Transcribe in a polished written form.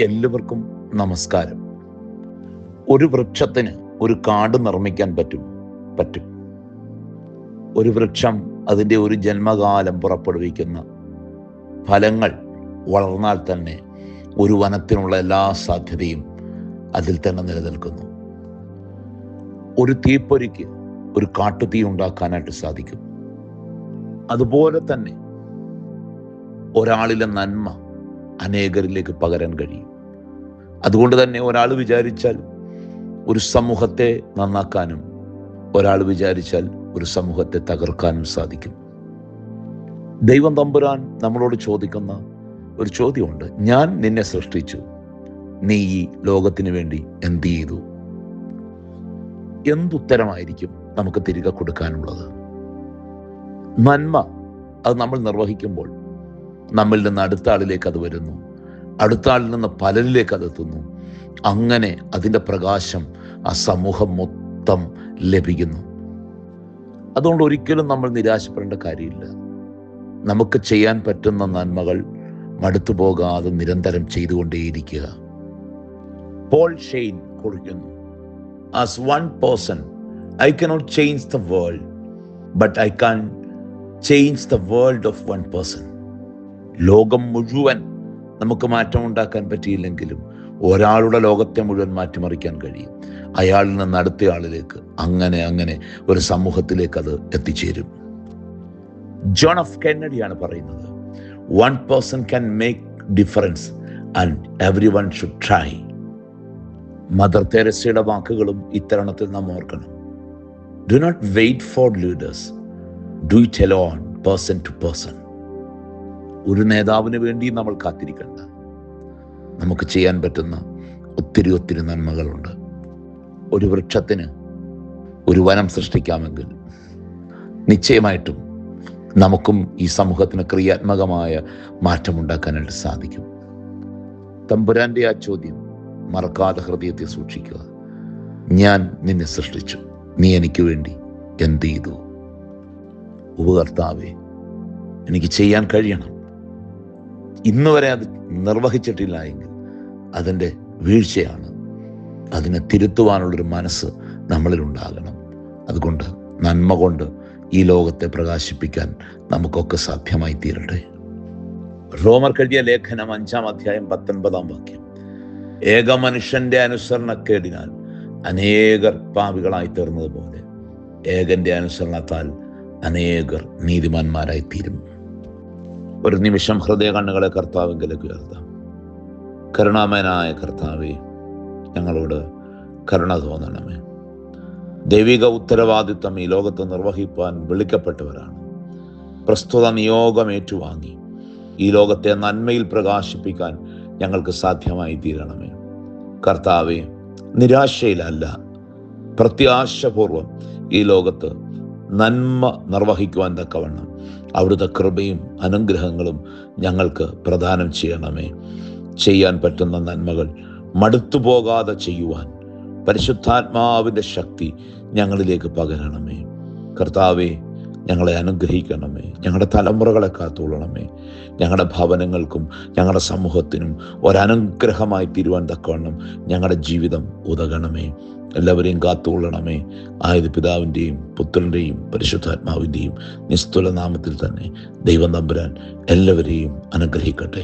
എല്ലാവർക്കും നമസ്കാരം. ഒരു വൃക്ഷത്തിന് ഒരു കാട് നിർമ്മിക്കാൻ പറ്റും. ഒരു വൃക്ഷം അതിൻ്റെ ഒരു ജന്മകാലം പുറപ്പെടുവിക്കുന്ന ഫലങ്ങൾ വളർന്നാൽ തന്നെ ഒരു വനത്തിനുള്ള എല്ലാ സാധ്യതയും അതിൽ തന്നെ നിലനിൽക്കുന്നു. ഒരു തീപ്പൊരിക്ക് ഒരു കാട്ടുതീ ഉണ്ടാക്കാനായിട്ട് സാധിക്കും. അതുപോലെ തന്നെ ഒരാളിലെ നന്മ അനേകരിലേക്ക് പകരാൻ കഴിയും. അതുകൊണ്ട് തന്നെ ഒരാൾ വിചാരിച്ചാൽ ഒരു സമൂഹത്തെ നന്നാക്കാനും ഒരാൾ വിചാരിച്ചാൽ ഒരു സമൂഹത്തെ തകർക്കാനും സാധിക്കും. ദൈവം തമ്പുരാൻ നമ്മളോട് ചോദിക്കുന്ന ഒരു ചോദ്യമുണ്ട്. ഞാൻ നിന്നെ സൃഷ്ടിച്ചു, നീ ഈ ലോകത്തിന് വേണ്ടി എന്ത് ചെയ്തു? എന്തുത്തരമായിരിക്കും നമുക്ക് തിരികെ കൊടുക്കാനുള്ളത്? നന്മ അത് നമ്മൾ നിർവഹിക്കുമ്പോൾ നമ്മിൽ നിന്ന് അടുത്ത ആളിലേക്ക് അത് വരുന്നു, അടുത്ത ആളിൽ നിന്ന് പലരിലേക്ക് അത് എത്തുന്നു. അങ്ങനെ അതിൻ്റെ പ്രകാശം ആ സമൂഹം മൊത്തം ലഭിക്കുന്നു. അതുകൊണ്ട് ഒരിക്കലും നമ്മൾ നിരാശപ്പെടേണ്ട കാര്യമില്ല. നമുക്ക് ചെയ്യാൻ പറ്റുന്ന നന്മകൾ മടുത്തു പോകാതെ നിരന്തരം ചെയ്തുകൊണ്ടേയിരിക്കുക. പോൾ ഷെയ്ൻ കുറിക്കുന്നു, As one person, I cannot change the world, but I can change the world of one person. ലോകം മുഴുവൻ നമുക്ക് മാറ്റം ഉണ്ടാക്കാൻ പറ്റിയില്ലെങ്കിലും ഒരാളുടെ ലോകത്തെ മുഴുവൻ മാറ്റിമറിക്കാൻ കഴിയും. അയാളിൽ നിന്ന് അടുത്ത ആളിലേക്ക്, അങ്ങനെ ഒരു സമൂഹത്തിലേക്ക് അത് എത്തിച്ചേരും. ജോൺ എഫ് കെന്നഡിയാണ് പറയുന്നത്, one person can make difference and everyone should try. Mother തെരേസയുടെ വാക്കുകളും ഇത്തരണത്തിൽ നാം ഓർക്കണം. Do not wait for leaders, do it alone, person to person. ഒരു വേണ്ടി നമ്മൾ കാത്തിരിക്കണ്ട. നമുക്ക് ചെയ്യാൻ പറ്റുന്ന ഒത്തിരി നന്മകളുണ്ട്. ഒരു വൃക്ഷത്തിന് ഒരു വനം സൃഷ്ടിക്കാമെങ്കിൽ നിശ്ചയമായിട്ടും നമുക്കും ഈ സമൂഹത്തിന് ക്രിയാത്മകമായ മാറ്റമുണ്ടാക്കാനായിട്ട് സാധിക്കും. തമ്പുരാന്റെ ആ ചോദ്യം മറക്കാതെ ഹൃദയത്തെ സൂക്ഷിക്കുക. ഞാൻ നിന്നെ സൃഷ്ടിച്ചു, നീ എനിക്ക് വേണ്ടി എന്ത് ചെയ്തു? ഉപകർത്താവേ, എനിക്ക് ചെയ്യാൻ കഴിയണം. ഇന്ന് വരെ അത് നിർവഹിച്ചിട്ടില്ല എങ്കിൽ അതിൻ്റെ വീഴ്ചയാണ്. അതിനെ തിരുത്തുവാനുള്ളൊരു മനസ്സ് നമ്മളിൽ ഉണ്ടാകണം. അതുകൊണ്ട് നന്മ കൊണ്ട് ഈ ലോകത്തെ പ്രകാശിപ്പിക്കാൻ നമുക്കൊക്കെ സാധ്യമായി തീരട്ടെ. റോമർക്കെഴുതിയ ലേഖനം 5-ാം അധ്യായം 19-ാം വാക്യം, ഏക മനുഷ്യന്റെ അനുസരണക്കേടിനാൽ അനേകർ പാപികളായി തീർന്നതുപോലെ ഏകന്റെ അനുസരണത്താൽ അനേകർ നീതിമാന്മാരായി തീരും. ഒരു നിമിഷം ഹൃദയ കണ്ണുകളെ കർത്താവിലേക്ക് ഉയർത്താം. കരുണാമയനായ കർത്താവേ, ഞങ്ങളോട് കരുണ തോന്നണമേ. ദൈവിക ഉത്തരവാദിത്വം ഈ ലോകത്ത് നിർവഹിപ്പാൻ വിളിക്കപ്പെട്ടവരാണ്. പ്രസ്തുത നിയോഗം ഏറ്റുവാങ്ങി ഈ ലോകത്തെ നന്മയിൽ പ്രകാശിപ്പിക്കാൻ ഞങ്ങൾക്ക് സാധ്യമായി തീരണമേ. കർത്താവേ, നിരാശയിലല്ല, പ്രത്യാശപൂർവം ഈ ലോകത്ത് നന്മ നിർവഹിക്കുവാൻ തക്കവണ്ണം അവിടുത്തെ കൃപയും അനുഗ്രഹങ്ങളും ഞങ്ങൾക്ക് പ്രദാനം ചെയ്യണമേ. ചെയ്യാൻ പറ്റുന്ന നന്മകൾ മടുത്തുപോകാതെ ചെയ്യുവാൻ പരിശുദ്ധാത്മാവിൻ്റെ ശക്തി ഞങ്ങളിലേക്ക് പകരണമേ. കർത്താവേ, ഞങ്ങളെ അനുഗ്രഹിക്കണമേ. ഞങ്ങളുടെ തലമുറകളെ കാത്തുകൊള്ളണമേ. ഞങ്ങളുടെ ഭവനങ്ങൾക്കും ഞങ്ങളുടെ സമൂഹത്തിനും ഒരനുഗ്രഹമായി തീരുവാൻ തക്കവണ്ണം ഞങ്ങളുടെ ജീവിതം ഉതകണമേ. എല്ലാവരെയും കാത്തുകൊള്ളണമേ. ആയത് പിതാവിൻ്റെയും പുത്രൻ്റെയും പരിശുദ്ധാത്മാവിൻ്റെയും നിസ്തുല നാമത്തിൽ തന്നെ ദൈവം തമ്പുരാൻ എല്ലാവരെയും അനുഗ്രഹിക്കട്ടെ.